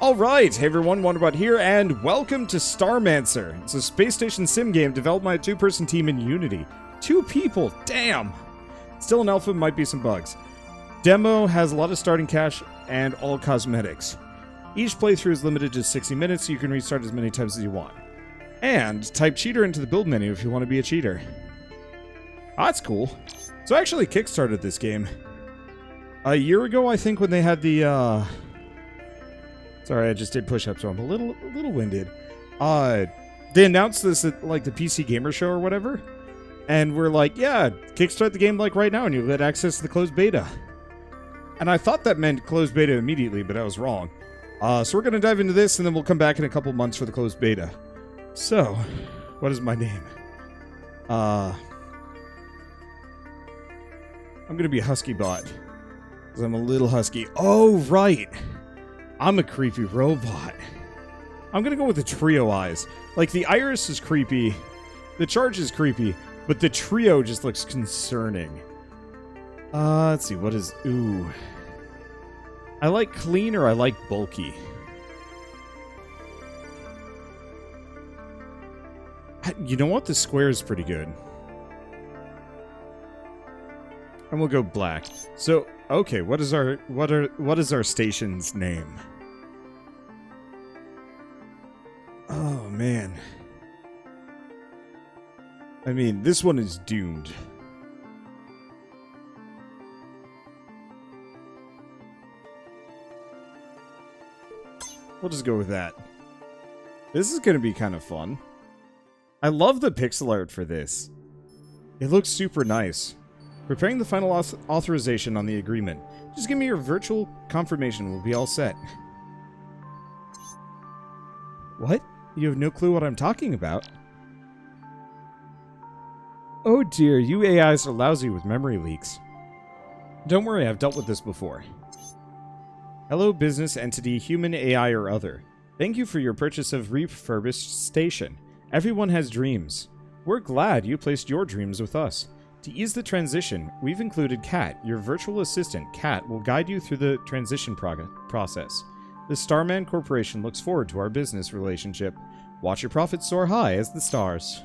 Alright, hey everyone, Wonderbot here, and welcome to Starmancer. It's a space station sim game developed by a two-person team in Unity. 2 people, damn! Still in alpha, might be some bugs. Demo has a lot of starting cash and all cosmetics. Each playthrough is limited to 60 minutes, so you can restart as many times as you want. And type cheater into the build menu if you want to be a cheater. Oh, that's cool. So I actually kickstarted this game a year ago, I think, when they had the, Sorry, I just did push-ups, so I'm a little winded. They announced this at, like, the PC Gamer Show or whatever, and we're like, yeah, kickstart the game, like, right now, and you get access to the closed beta. And I thought that meant closed beta immediately, but I was wrong. So we're going to dive into this, and then we'll come back in a couple months for the closed beta. So, what is my name? I'm going to be Husky Bot, because I'm a little husky. Oh, right! I'm a creepy robot. I'm gonna go with the trio eyes. Like, the iris is creepy, the charge is creepy, but the trio just looks concerning. Let's see, what is... Ooh. I like clean or I like bulky. You know what? The square is pretty good. And we'll go black. So, okay, what is our station's name? Oh, man. I mean, this one is doomed. We'll just go with that. This is going to be kind of fun. I love the pixel art for this. It looks super nice. Preparing the final authorization on the agreement. Just give me your virtual confirmation. We'll be all set. What? You have no clue what I'm talking about? Oh dear, you AIs are lousy with memory leaks. Don't worry, I've dealt with this before. Hello, business entity, human, AI, or other. Thank you for your purchase of refurbished station. Everyone has dreams. We're glad you placed your dreams with us. To ease the transition, we've included Cat, your virtual assistant. Cat will guide you through the transition process. The Starman Corporation looks forward to our business relationship. Watch your profits soar high as the stars.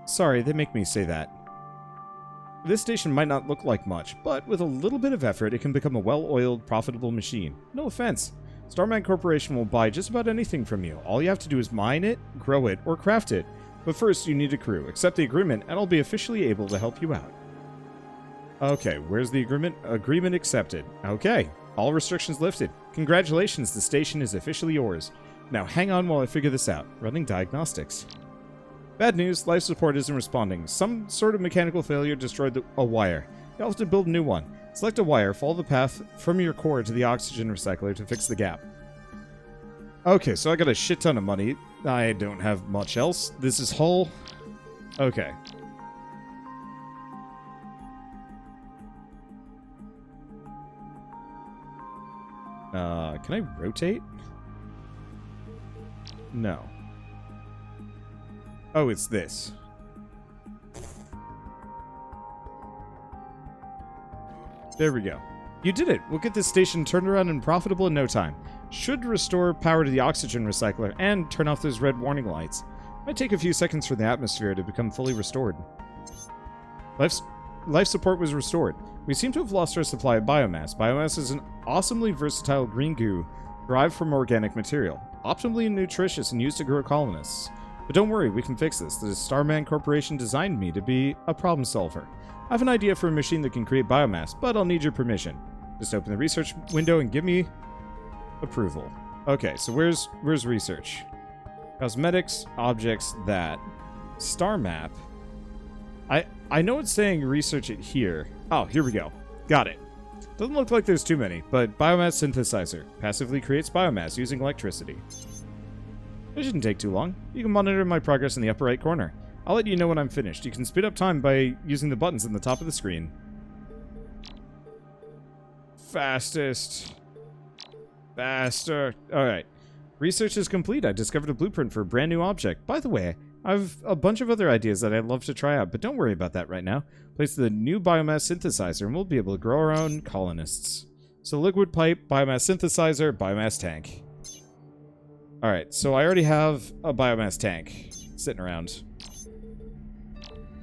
Sorry, they make me say that. This station might not look like much, but with a little bit of effort, it can become a well-oiled, profitable machine. No offense. Starman Corporation will buy just about anything from you. All you have to do is mine it, grow it, or craft it. But first, you need a crew. Accept the agreement, and I'll be officially able to help you out. Okay, where's the agreement? Agreement accepted. Okay, all restrictions lifted. Congratulations, the station is officially yours. Now hang on while I figure this out. Running diagnostics. Bad news, life support isn't responding. Some sort of mechanical failure destroyed a wire. You'll have to build a new one. Select a wire, follow the path from your core to the oxygen recycler to fix the gap. Okay, so I got a shit ton of money. I don't have much else. This is Hull. Okay. Can I rotate? No. Oh, it's this. There we go. You did it! We'll get this station turned around and profitable in no time. Should restore power to the oxygen recycler and turn off those red warning lights. Might take a few seconds for the atmosphere to become fully restored. Life support was restored. We seem to have lost our supply of biomass. Biomass is an awesomely versatile green goo derived from organic material. Optimally nutritious and used to grow colonists. But don't worry, we can fix this. The Starman Corporation designed me to be a problem solver. I have an idea for a machine that can create biomass, but I'll need your permission. Just open the research window and give me approval. Okay, so where's research? Cosmetics, objects, that. Star map. I know it's saying research it here. Oh, here we go. Got it. Doesn't look like there's too many, but biomass synthesizer. Passively creates biomass using electricity. It shouldn't take too long. You can monitor my progress in the upper right corner. I'll let you know when I'm finished. You can speed up time by using the buttons in the top of the screen. Fastest. Faster. Alright. Research is complete. I discovered a blueprint for a brand new object. By the way, I have a bunch of other ideas that I'd love to try out, but don't worry about that right now. Place the new biomass synthesizer and we'll be able to grow our own colonists. So liquid pipe, biomass synthesizer, biomass tank. Alright, so I already have a biomass tank sitting around.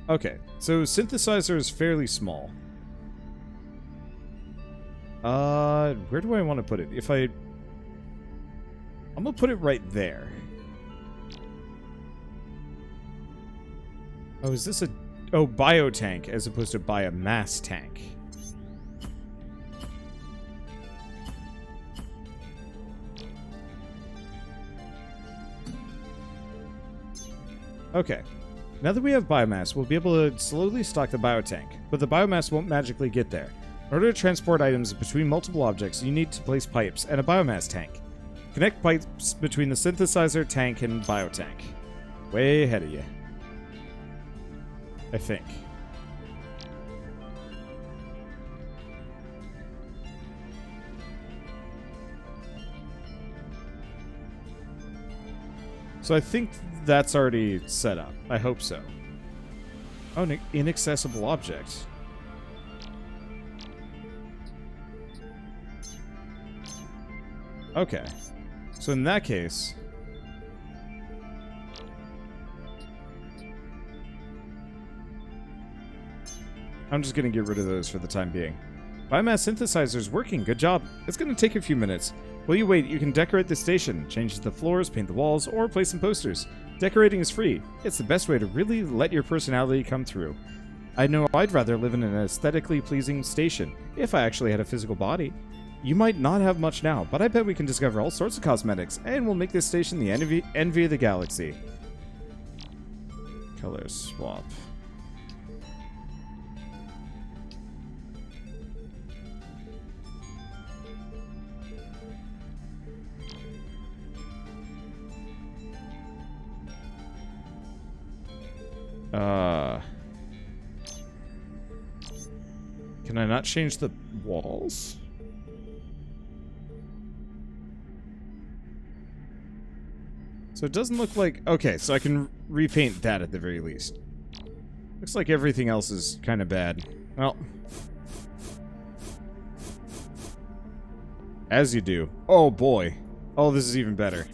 Okay, so synthesizer is fairly small. Where do I want to put it? I'm gonna put it right there. Oh, is this a... Oh, biotank as opposed to biomass tank. Okay. Now that we have biomass, we'll be able to slowly stock the biotank, but the biomass won't magically get there. In order to transport items between multiple objects, you need to place pipes and a biomass tank. Connect pipes between the synthesizer, tank, and biotank. Way ahead of you. I think. So I think that's already set up. I hope so. Oh, an inaccessible object. Okay. So in that case... I'm just going to get rid of those for the time being. Biomass synthesizer's working. Good job. It's going to take a few minutes. While you wait, you can decorate the station, change the floors, paint the walls, or place some posters. Decorating is free. It's the best way to really let your personality come through. I know I'd rather live in an aesthetically pleasing station, if I actually had a physical body. You might not have much now, but I bet we can discover all sorts of cosmetics, and we'll make this station the envy of the galaxy. Color swap. Can I not change the walls? So it doesn't look like... Okay, so I can repaint that at the very least. Looks like everything else is kind of bad. Well. As you do. Oh boy. Oh, this is even better.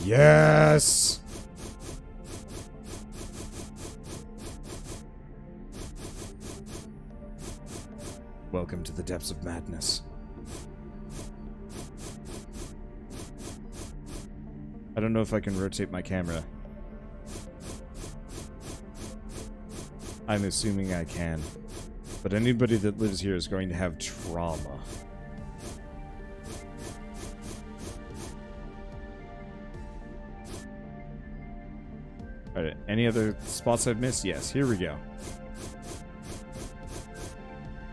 Yes! Welcome to the depths of madness. I don't know if I can rotate my camera. I'm assuming I can. But anybody that lives here is going to have trauma. Alright, any other spots I've missed? Yes, here we go.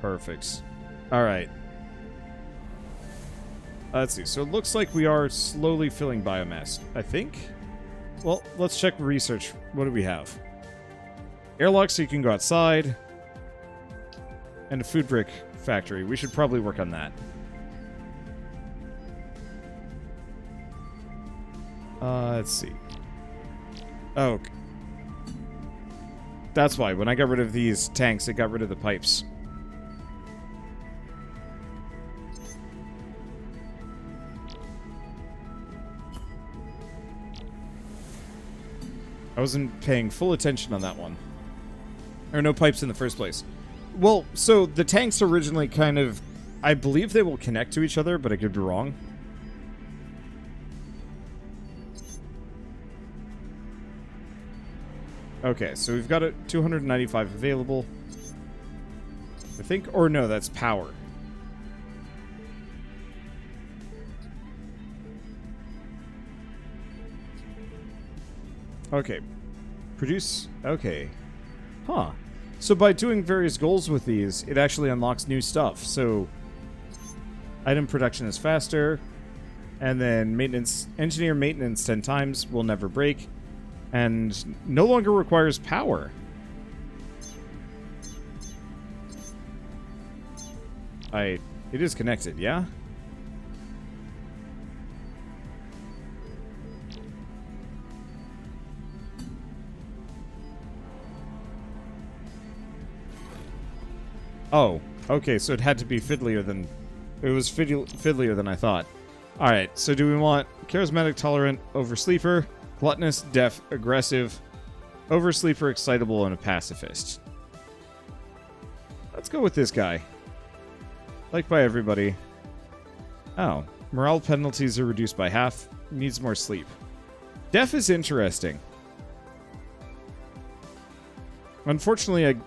Perfect. Alright. Let's see. So it looks like we are slowly filling biomass, I think. Well, let's check research. What do we have? Airlock so you can go outside. And a food brick factory. We should probably work on that. Let's see. Oh. That's why. When I got rid of these tanks, it got rid of the pipes. I wasn't paying full attention on that one. There are no pipes in the first place. Well, so the tanks originally kind of... I believe they will connect to each other, but I could be wrong. Okay, so we've got a 295 available. I think... Or no, that's power. Okay. Produce... Okay. Huh. So by doing various goals with these, it actually unlocks new stuff. So, item production is faster. And then maintenance... Engineer maintenance 10 times will never break. And no longer requires power. It is connected, yeah? Oh, okay, so it had to be fiddlier than... It was fiddlier than I thought. Alright, so do we want charismatic, tolerant, oversleeper, gluttonous, deaf, aggressive, oversleeper, excitable, and a pacifist? Let's go with this guy. Liked by everybody. Oh, morale penalties are reduced by half. Needs more sleep. Deaf is interesting. Unfortunately,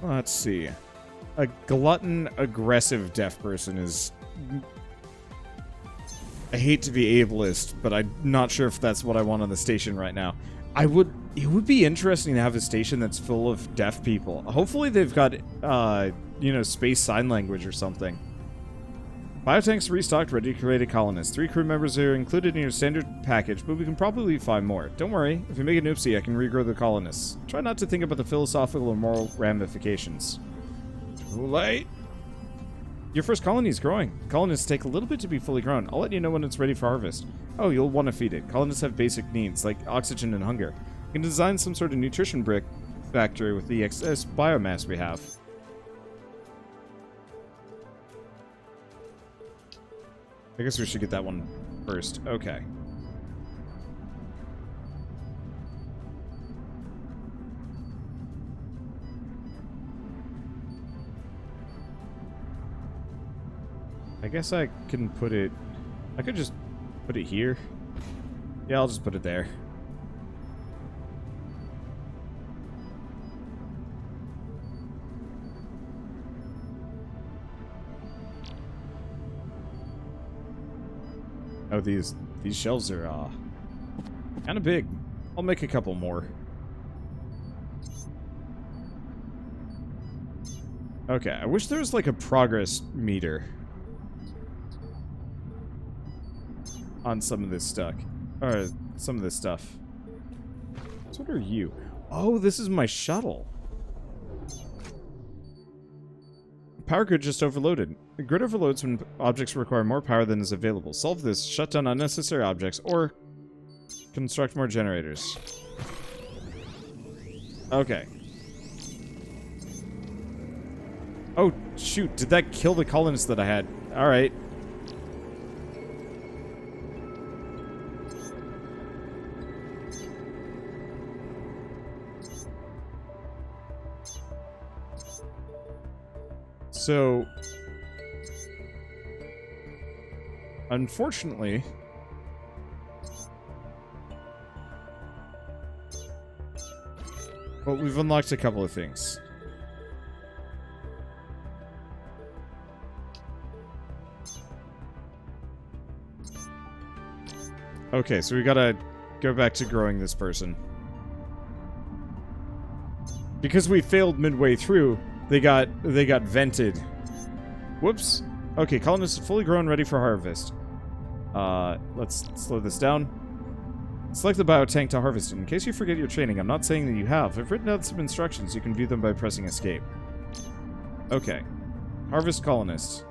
let's see. A glutton, aggressive deaf person is... I hate to be ableist, but I'm not sure if that's what I want on the station right now. It would be interesting to have a station that's full of deaf people. Hopefully they've got, you know, space sign language or something. Biotanks restocked, ready to create a colonist. 3 crew members are included in your standard package, but we can probably find more. Don't worry, if you make an oopsie, I can regrow the colonists. Try not to think about the philosophical or moral ramifications. Too late. Your first colony is growing. Colonists take a little bit to be fully grown. I'll let you know when it's ready for harvest. Oh, you'll want to feed it. Colonists have basic needs, like oxygen and hunger. You can design some sort of nutrition brick factory with the excess biomass we have. I guess we should get that one first. Okay. I guess I can put it... I could just put it here. Yeah, I'll just put it there. Oh, these shelves are kind of big. I'll make a couple more. Okay, I wish there was like a progress meter on some of this stuff. Or some of this stuff. So what are you? Oh, this is my shuttle. Power grid just overloaded. The grid overloads when objects require more power than is available. Solve this, shut down unnecessary objects, or construct more generators. Okay. Oh, shoot. Did that kill the colonists that I had? Alright. So, unfortunately, well, we've unlocked a couple of things. Okay, so we gotta go back to growing this person. Because we failed midway through, they got vented. Whoops. Okay, colonists are fully grown, ready for harvest. Let's slow this down. Select the biotank to harvest it. In case you forget your training, I'm not saying that you have. I've written out some instructions. You can view them by pressing escape. Okay. Harvest colonist.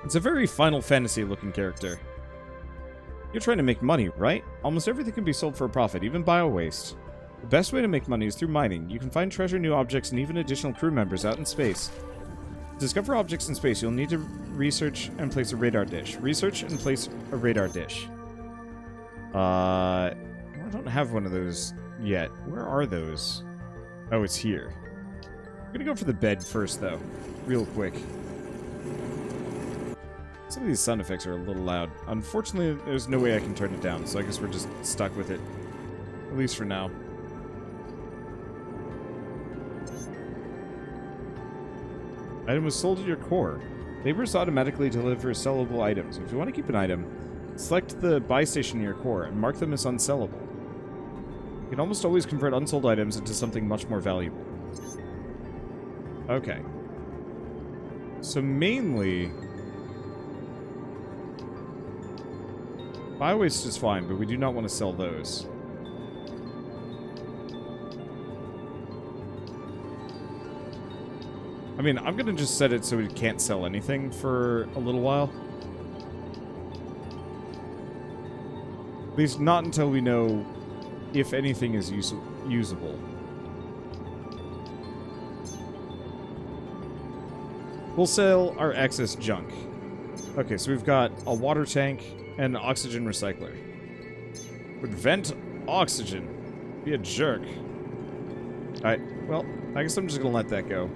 It's a very Final Fantasy looking character. You're trying to make money, right? Almost everything can be sold for a profit, even bio-waste. The best way to make money is through mining. You can find treasure, new objects, and even additional crew members out in space. To discover objects in space, you'll need to research and place a radar dish. Research and place a radar dish. I don't have one of those yet. Where are those? Oh, it's here. I'm gonna go for the bed first, though. Real quick. Some of these sound effects are a little loud. Unfortunately, there's no way I can turn it down, so I guess we're just stuck with it. At least for now. Item was sold at your core. Neighbors automatically deliver sellable items. If you want to keep an item, select the buy station in your core and mark them as unsellable. You can almost always convert unsold items into something much more valuable. Okay. So mainly... Bio-waste is fine, but we do not want to sell those. I mean, I'm going to just set it so we can't sell anything for a little while. At least not until we know if anything is usable. We'll sell our excess junk. Okay, so we've got a water tank and an oxygen recycler. Would vent oxygen. Be a jerk. Alright, well, I guess I'm just gonna let that go.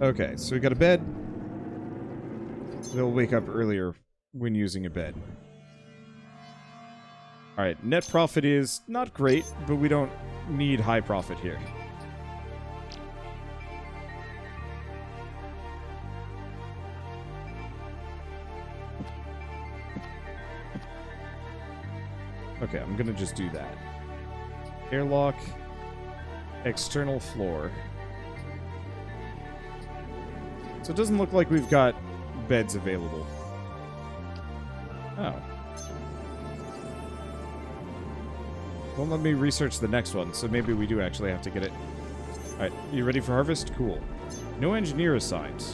Okay, so we got a bed. They'll wake up earlier when using a bed. Alright, net profit is not great, but we don't need high profit here. Okay, I'm gonna just do that. Airlock. External floor. So it doesn't look like we've got beds available. Oh. Won't let me research the next one, so maybe we do actually have to get it. Alright, you ready for harvest? Cool. No engineer assigned.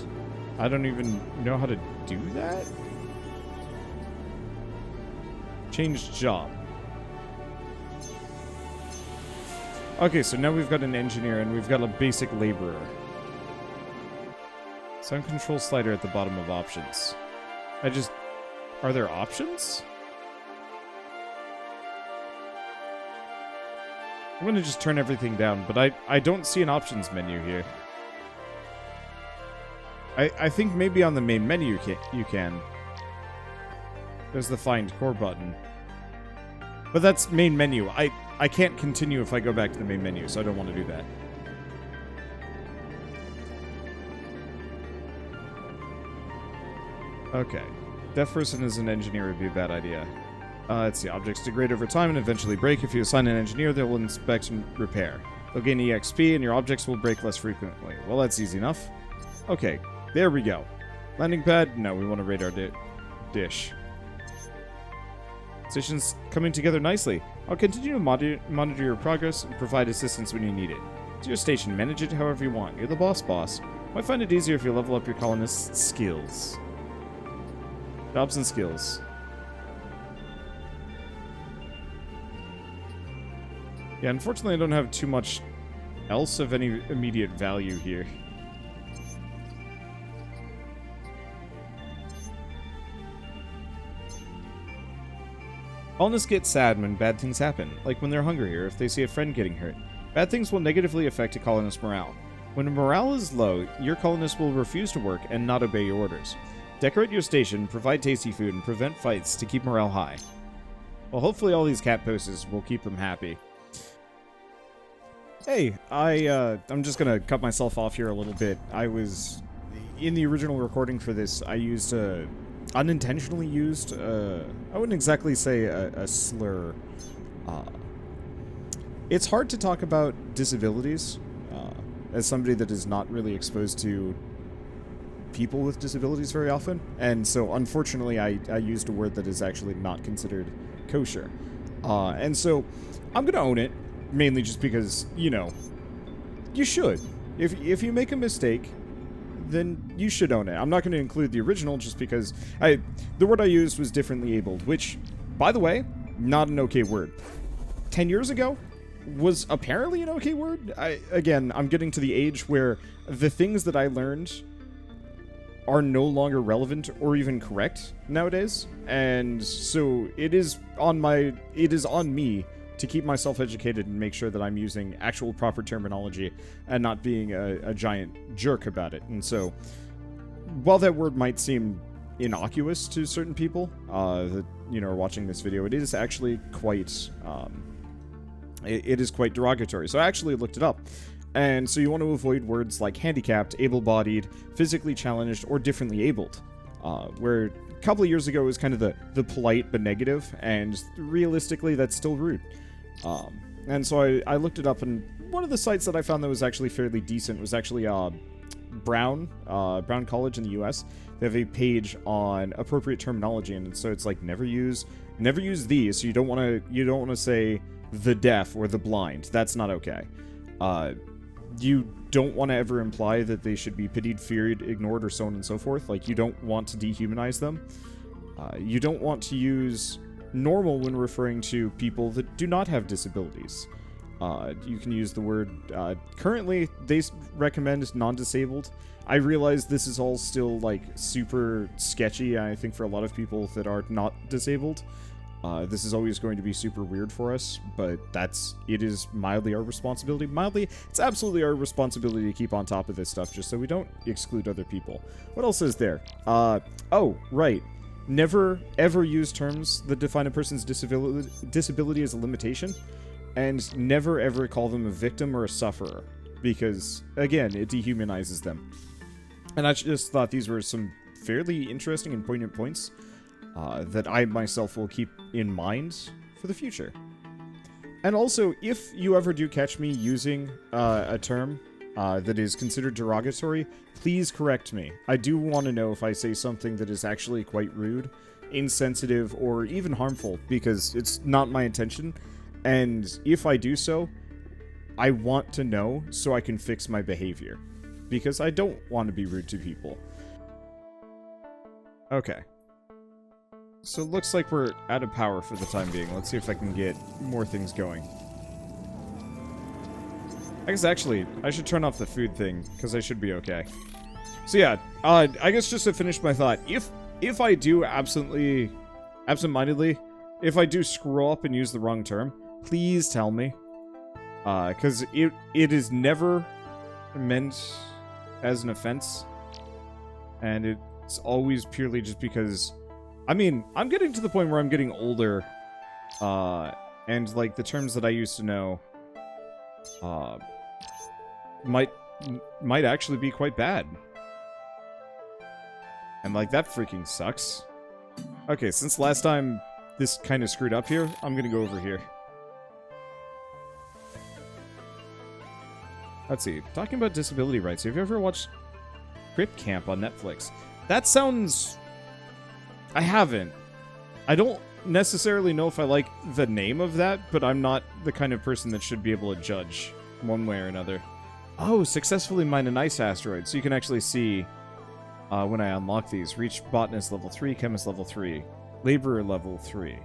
I don't even know how to do that? Change job. Okay, so now we've got an engineer and we've got a basic laborer. Sound control slider at the bottom of options. Are there options? I'm gonna just turn everything down, but I don't see an options menu here. I think maybe on the main menu you can. There's the find core button. But that's main menu. I can't continue if I go back to the main menu, so I don't want to do that. Okay. Deaf person as an engineer would be a bad idea. Let's see. Objects degrade over time and eventually break. If you assign an engineer, they will inspect and repair. They'll gain EXP, and your objects will break less frequently. Well, that's easy enough. Okay. There we go. Landing pad? No, we want to raid our dish. Station's coming together nicely. I'll continue to monitor your progress and provide assistance when you need it. It's your station. Manage it however you want. You're the boss. Might find it easier if you level up your colonist's skills. Jobs and skills. Yeah, unfortunately I don't have too much else of any immediate value here. Colonists get sad when bad things happen, like when they're hungry or if they see a friend getting hurt. Bad things will negatively affect a colonist's morale. When morale is low, your colonists will refuse to work and not obey your orders. Decorate your station, provide tasty food, and prevent fights to keep morale high. Well, hopefully all these cat posters will keep them happy. Hey, I'm just gonna cut myself off here a little bit. I was... In the original recording for this, I used unintentionally used, I wouldn't exactly say a slur. It's hard to talk about disabilities as somebody that is not really exposed to people with disabilities very often, and so unfortunately I used a word that is actually not considered kosher. And so I'm gonna own it, mainly just because, you know, you should. If you make a mistake, then you should own it. I'm not going to include the original just because the word I used was differently abled, which, by the way, not an okay word. 10 years ago was apparently an okay word. Again, I'm getting to the age where the things that I learned are no longer relevant or even correct nowadays, and so it is on me to keep myself educated and make sure that I'm using actual proper terminology and not being a giant jerk about it. And so, while that word might seem innocuous to certain people that, you know, are watching this video, it is actually quite it is quite derogatory. So I actually looked it up. And so you want to avoid words like handicapped, able-bodied, physically challenged, or differently abled. Where a couple of years ago it was kind of the polite but negative, and realistically that's still rude. And so I looked it up, and one of the sites that I found that was actually fairly decent was actually Brown College in the US. They have a page on appropriate terminology, and so it's like never use these. So you don't want to say the deaf or the blind. That's not okay. You don't want to ever imply that they should be pitied, feared, ignored, or so on and so forth. Like, you don't want to dehumanize them. You don't want to use normal when referring to people that do not have disabilities. You can use the word, currently, they recommend non-disabled. I realize this is all still, like, super sketchy, I think, for a lot of people that are not disabled. This is always going to be super weird for us, but it is mildly our responsibility. It's absolutely our responsibility to keep on top of this stuff, just so we don't exclude other people. What else is there? Oh, right. Never, ever use terms that define a person's disability as a limitation, and never, ever call them a victim or a sufferer, because, again, it dehumanizes them. And I just thought these were some fairly interesting and poignant points that I myself will keep in mind for the future. And also, if you ever do catch me using a term that is considered derogatory, please correct me. I do want to know if I say something that is actually quite rude, insensitive, or even harmful, because it's not my intention. And if I do so, I want to know so I can fix my behavior, because I don't want to be rude to people. Okay. So it looks like we're out of power for the time being. Let's see if I can get more things going. I guess actually, I should turn off the food thing, because I should be okay. So yeah, I guess just to finish my thought, if I do absentmindedly, if I do screw up and use the wrong term, please tell me. Because it is never meant as an offense. And it's always purely just because... I mean, I'm getting to the point where I'm getting older, and, like, the terms that I used to know, might actually be quite bad. And, like, that freaking sucks. Okay, since last time this kind of screwed up here, I'm gonna go over here. Let's see, talking about disability rights, have you ever watched Crip Camp on Netflix? That sounds... I haven't. I don't necessarily know if I like the name of that, but I'm not the kind of person that should be able to judge one way or another. Oh, successfully mine an ice asteroid, so you can actually see when I unlock these. Reach botanist level 3, chemist level 3, laborer level 3.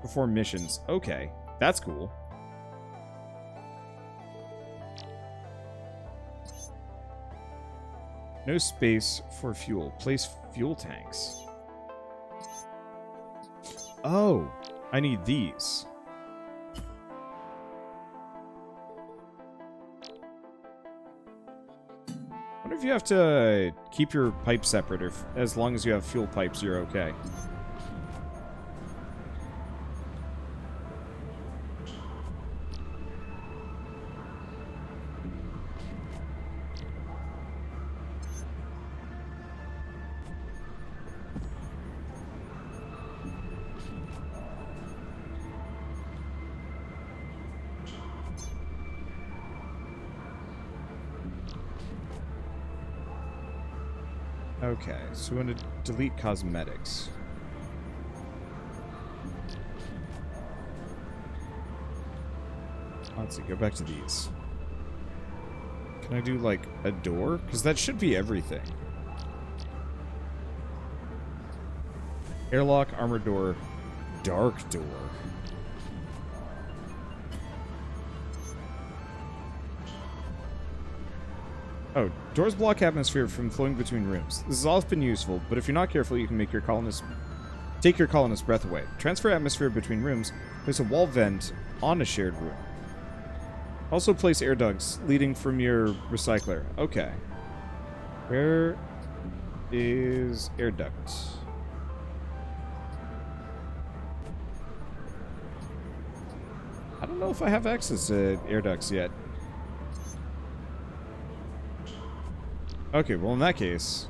Perform missions. Okay, that's cool. No space for fuel. Place fuel tanks. Oh, I need these. I wonder if you have to keep your pipes separate, or if, as long as you have fuel pipes, you're okay. Okay, so I'm going to delete cosmetics. Let's see, go back to these. Can I do, like, a door? Because that should be everything. Airlock, armor door, dark door. Oh, doors block atmosphere from flowing between rooms. This is often useful, but if you're not careful, you can make your colonist take your colonist's breath away. Transfer atmosphere between rooms. Place a wall vent on a shared room. Also place air ducts leading from your recycler. Okay. Where is air duct? I don't know if I have access to air ducts yet. Okay, well in that case...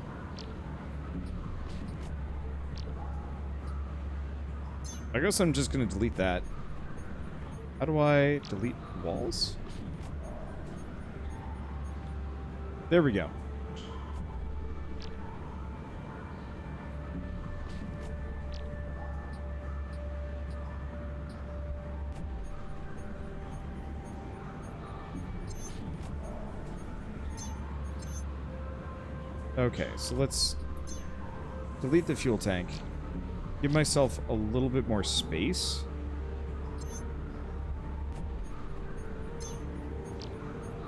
I guess I'm just gonna delete that. How do I delete walls? There we go. Okay, so let's delete the fuel tank. Give myself a little bit more space.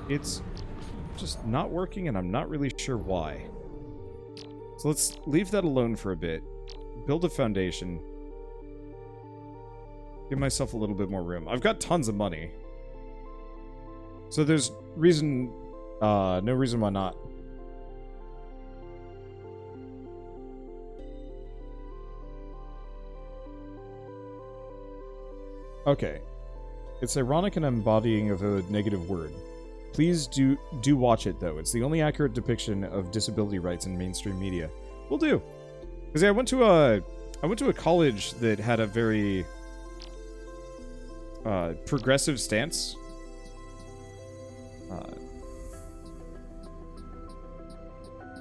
It's just not working, and I'm not really sure why. So let's leave that alone for a bit. Build a foundation. Give myself a little bit more room. I've got tons of money. So there's reason, no reason why not. Okay. It's ironic and embodying of a negative word. Please do watch it, though. It's the only accurate depiction of disability rights in mainstream media. Will do. Because I went to a college that had a very progressive stance.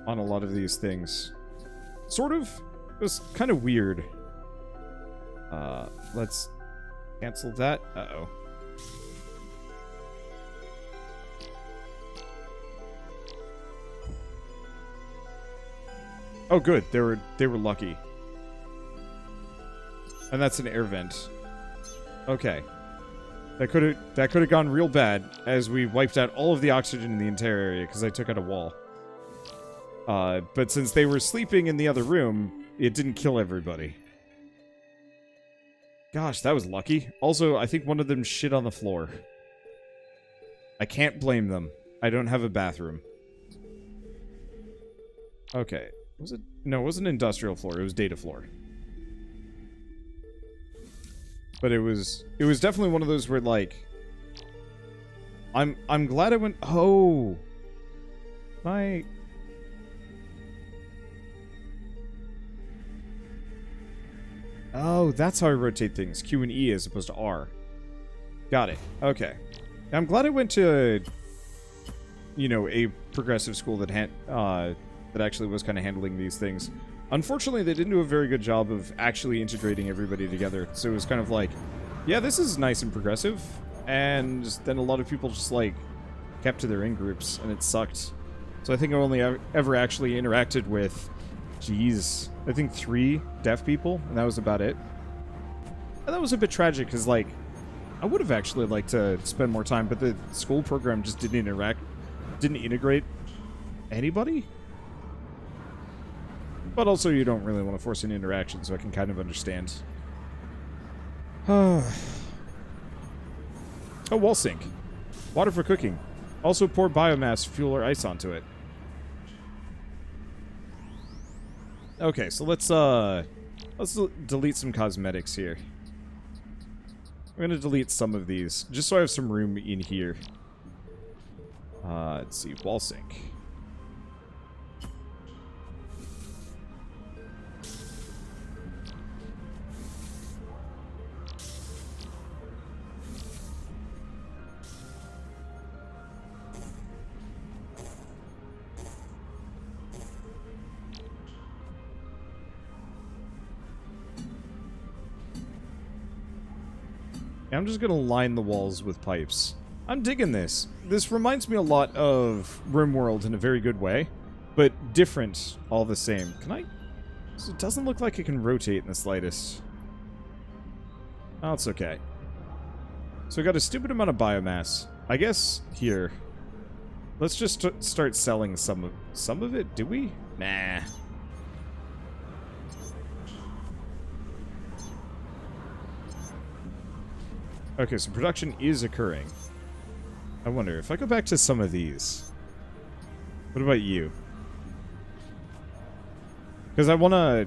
On a lot of these things. Sort of. It was kind of weird. Let's cancel that. Uh-oh. Oh, good. They were lucky. And that's an air vent. Okay. That could have gone real bad as we wiped out all of the oxygen in the entire area because I took out a wall. But since they were sleeping in the other room, it didn't kill everybody. Gosh, that was lucky. Also, I think one of them shit on the floor. I can't blame them. I don't have a bathroom. Okay. Was it? No, it wasn't industrial floor. It was data floor. But it was definitely one of those where, like, I'm glad I went. Oh, my. Oh, that's how I rotate things. Q and E as opposed to R. Got it. Okay. I'm glad I went to, you know, a progressive school that that actually was kind of handling these things. Unfortunately, they didn't do a very good job of actually integrating everybody together. So it was kind of like, yeah, this is nice and progressive. And then a lot of people just, like, kept to their in-groups, and it sucked. So I think I only ever actually interacted with, geez, I think 3 deaf people, and that was about it. And that was a bit tragic, because, like, I would have actually liked to spend more time, but the school program just didn't integrate anybody. But also, you don't really want to force an interaction, so I can kind of understand. Oh, wall sink. Water for cooking. Also pour biomass, fuel, or ice onto it. Okay, so let's delete some cosmetics here. I'm gonna delete some of these, just so I have some room in here. Let's see, wall sink. I'm just gonna line the walls with pipes. I'm digging this. This reminds me a lot of RimWorld in a very good way, but different all the same. Can I? So it doesn't look like it can rotate in the slightest. Oh, it's okay. So I got a stupid amount of biomass. I guess here. Let's just start selling some of it. Do we? Nah. Okay, so production is occurring. I wonder, if I go back to some of these... What about you? Because I want to...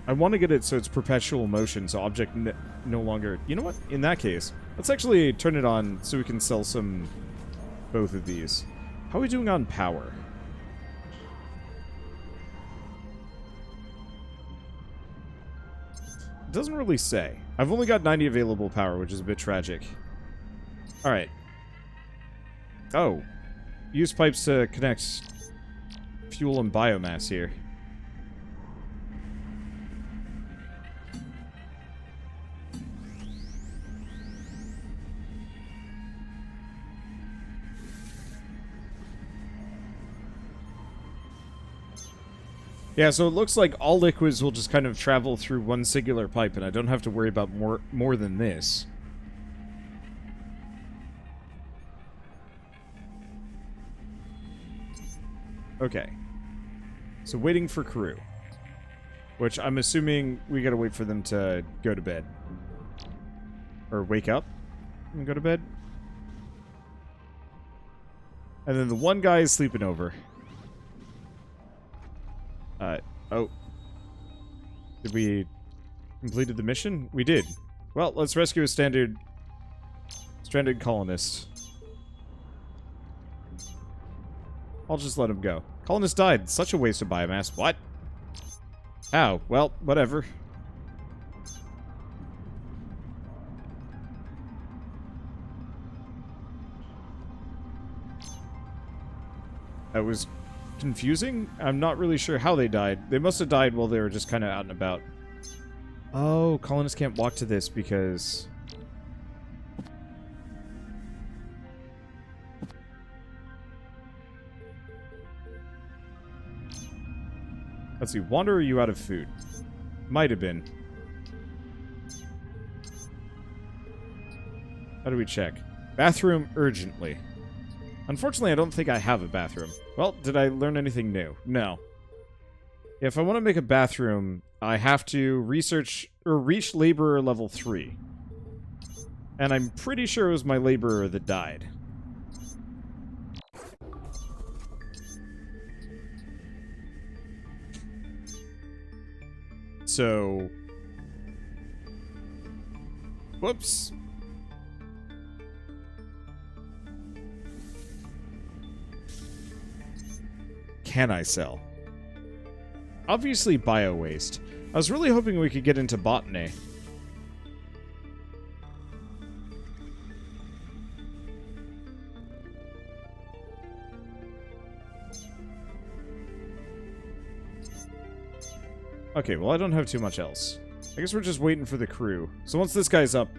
I want to get it so it's perpetual motion, so object no longer... You know what? In that case, let's actually turn it on so we can sell both of these. How are we doing on power? Doesn't really say. I've only got 90 available power, which is a bit tragic. Alright. Oh. Use pipes to connect fuel and biomass here. Yeah, so it looks like all liquids will just kind of travel through one singular pipe, and I don't have to worry about more than this. Okay. So waiting for crew. Which I'm assuming we gotta wait for them to go to bed. Or wake up and go to bed. And then the one guy is sleeping over. Oh. Did we completed the mission? We did. Well, let's rescue a stranded colonist. I'll just let him go. Colonist died. Such a waste of biomass. What? How? Well, whatever. That was confusing. I'm not really sure how they died. They must have died while they were just kind of out and about. Oh, colonists can't walk to this because... Let's see. Wander, are you out of food? Might have been. How do we check? Bathroom urgently. Unfortunately, I don't think I have a bathroom. Well, did I learn anything new? No. If I want to make a bathroom, I have to research or reach laborer level 3. And I'm pretty sure it was my laborer that died. So... Whoops. Can I sell? Obviously bio-waste. I was really hoping we could get into botany. Okay, well I don't have too much else. I guess we're just waiting for the crew. So once this guy's up,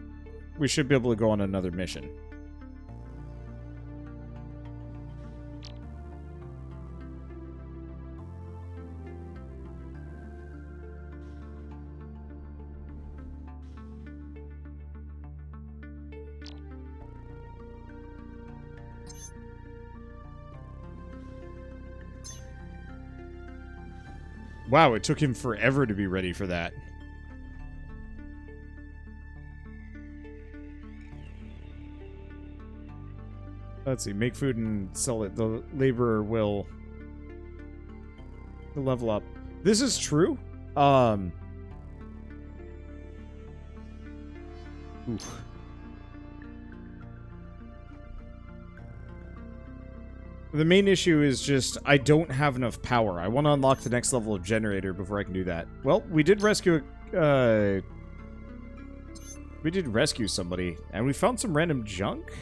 we should be able to go on another mission. Wow, it took him forever to be ready for that. Let's see, make food and sell it. The laborer will level up. This is true. Oof. The main issue is just, I don't have enough power. I want to unlock the next level of generator before I can do that. Well, we did rescue somebody, and we found some random junk?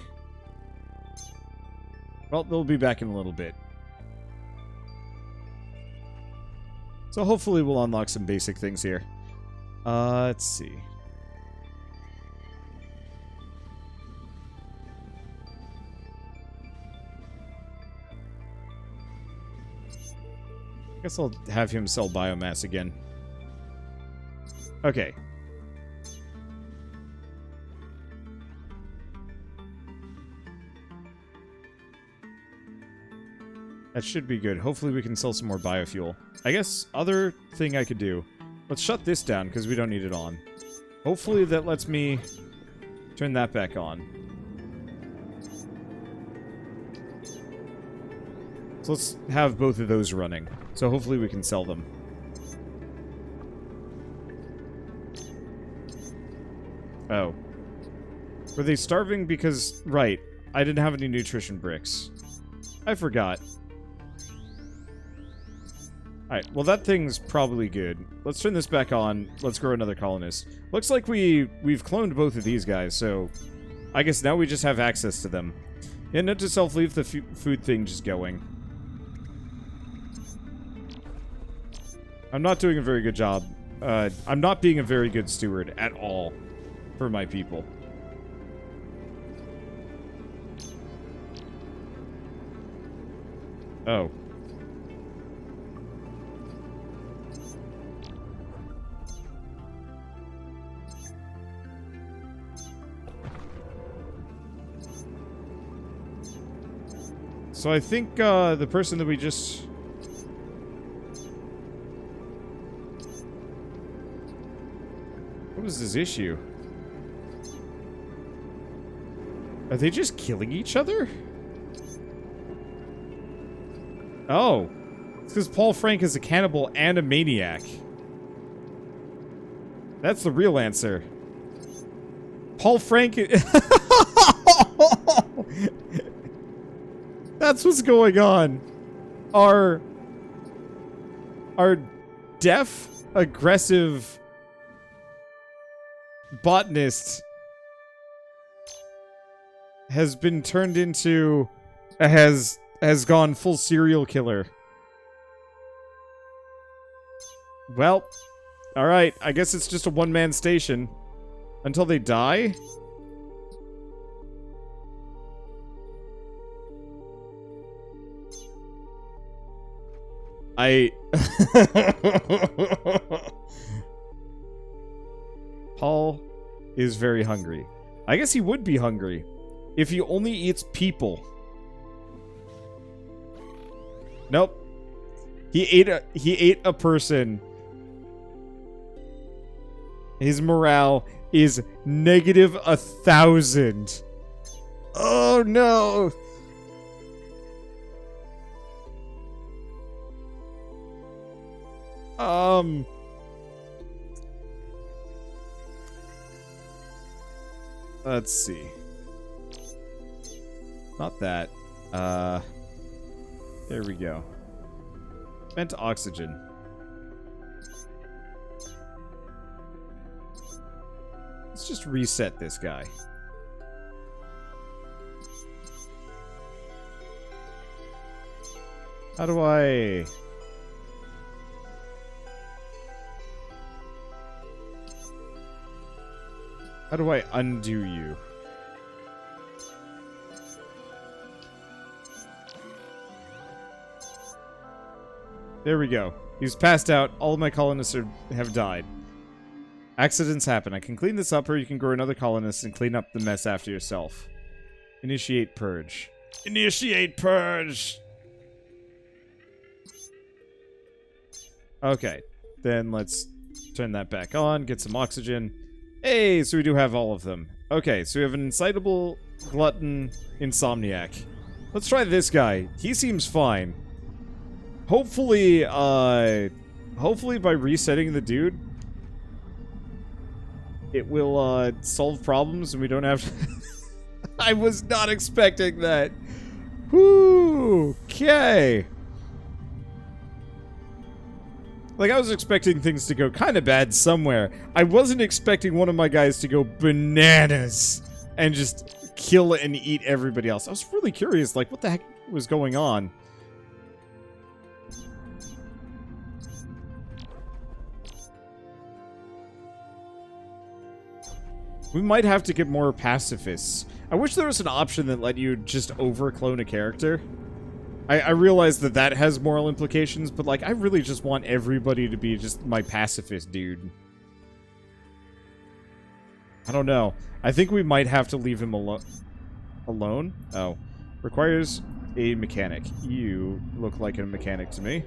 Well, they'll be back in a little bit. So hopefully we'll unlock some basic things here. Let's see. I guess I'll have him sell biomass again. Okay. That should be good. Hopefully we can sell some more biofuel. I guess other thing I could do. Let's shut this down because we don't need it on. Hopefully that lets me turn that back on. So let's have both of those running. So hopefully we can sell them. Oh. Were they starving because... Right. I didn't have any nutrition bricks. I forgot. Alright, well that thing's probably good. Let's turn this back on. Let's grow another colonist. Looks like we've cloned both of these guys, so... I guess now we just have access to them. And note to self, leave the food thing just going. I'm not doing a very good job. I'm not being a very good steward at all for my people. Oh. So I think the person that we just... What was his issue? Are they just killing each other? Oh. It's because Paul Frank is a cannibal and a maniac. That's the real answer. Paul Frank... That's what's going on. Our deaf, aggressive botanist has been turned into... has gone full serial killer. Well, alright, I guess it's just a one-man station. Until they die? Paul is very hungry. I guess he would be hungry if he only eats people. Nope. He ate a person. His morale is negative 1,000. Oh no. Let's see. Not that. There we go. Spent oxygen. Let's just reset this guy. How do I... How do I undo you? There we go. He's passed out. All of my colonists have died. Accidents happen. I can clean this up, or you can grow another colonist and clean up the mess after yourself. Initiate purge. Initiate purge! Okay. Then let's turn that back on, get some oxygen. Hey, so we do have all of them. Okay, so we have an incitable, glutton, insomniac. Let's try this guy. He seems fine. Hopefully, hopefully by resetting the dude, it will, solve problems and we don't have to... I was not expecting that. Whoo! Okay. Like, I was expecting things to go kind of bad somewhere. I wasn't expecting one of my guys to go bananas and just kill and eat everybody else. I was really curious, like, what the heck was going on? We might have to get more pacifists. I wish there was an option that let you just over-clone a character. I realize that that has moral implications, but, like, I really just want everybody to be just my pacifist dude. I don't know. I think we might have to leave him alone? Oh. Requires a mechanic. You look like a mechanic to me.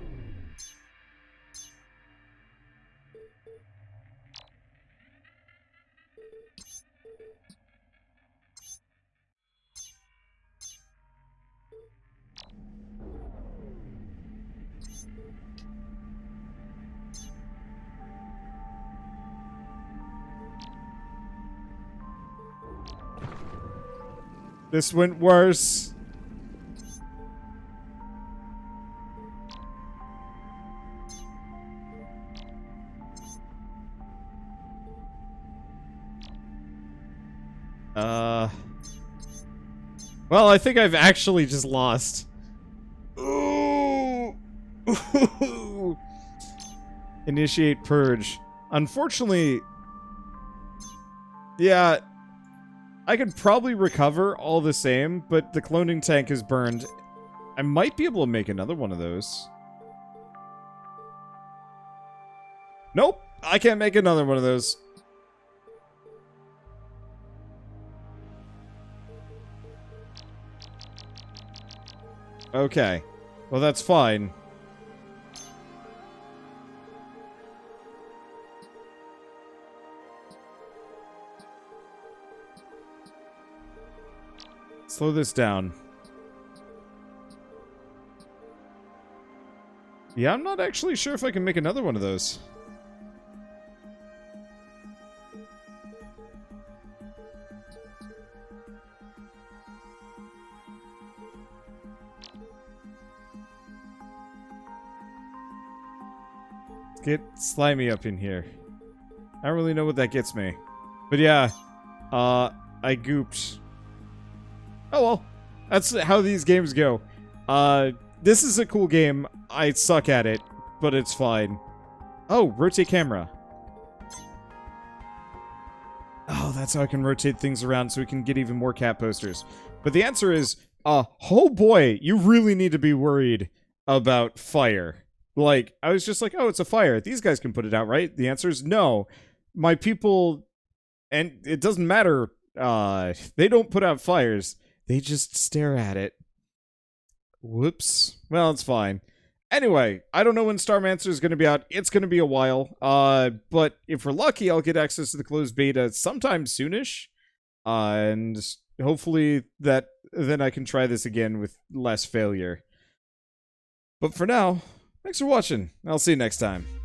This went worse. Well, I think I've actually just lost. Ooh. Initiate purge. Unfortunately, yeah, I could probably recover all the same, but the cloning tank is burned. I might be able to make another one of those. Nope, I can't make another one of those. Okay. Well, that's fine. Slow this down. Yeah, I'm not actually sure if I can make another one of those. Let's get slimy up in here. I don't really know what that gets me. But yeah, I gooped. Oh well, that's how these games go. This is a cool game. I suck at it, but it's fine. Oh, rotate camera. Oh, that's how I can rotate things around so we can get even more cat posters. But the answer is, oh boy, you really need to be worried about fire. Like, I was just like, oh, it's a fire. These guys can put it out, right? The answer is no. My people, and it doesn't matter, they don't put out fires. They just stare at it. Whoops. Well, it's fine. Anyway, I don't know when Starmancer is going to be out. It's going to be a while. But if we're lucky, I'll get access to the closed beta sometime soonish. And hopefully then I can try this again with less failure. But for now, thanks for watching. I'll see you next time.